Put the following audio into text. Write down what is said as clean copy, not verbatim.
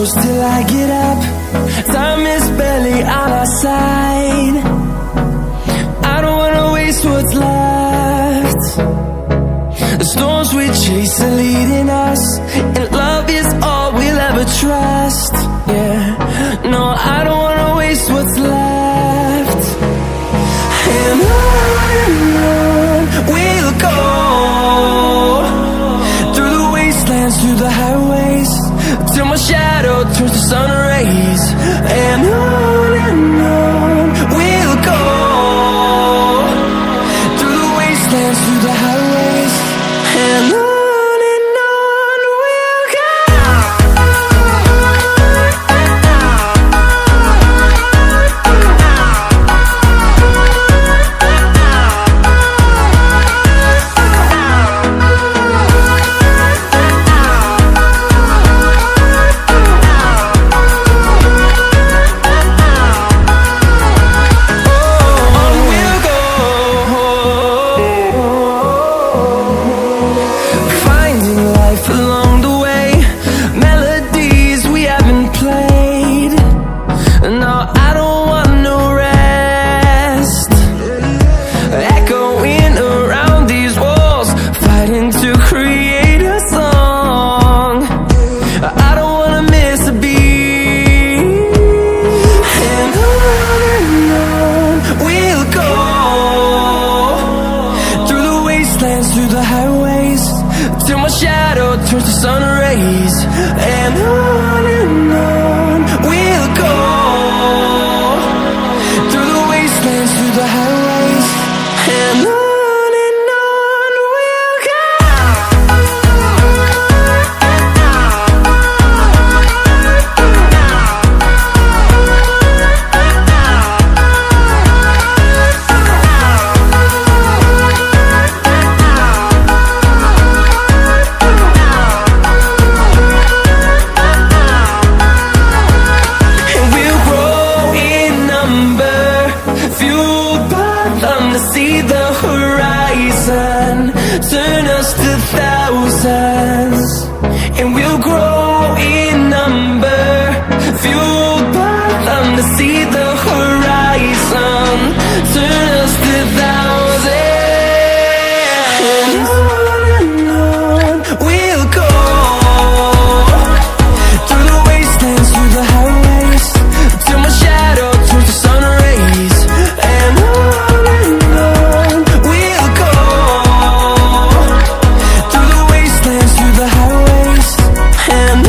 close till I get up. Time is barely on our side. I don't wanna waste what's left. The storms we chase are leading us, and love is all we'll ever trust. Yeah, no, I don't wanna waste what's left. And on we'll go, through the wastelands, through the highways, till my shadow turns to sun rays. And on we'll go, through the wastelands, through the highways, and on we'll go. Through the highways, till my shadow turns to sun rays. And on we'll go, through the wastelands, through the highways, and on we'll go. See the horizon turn us to thousands, and we'll grow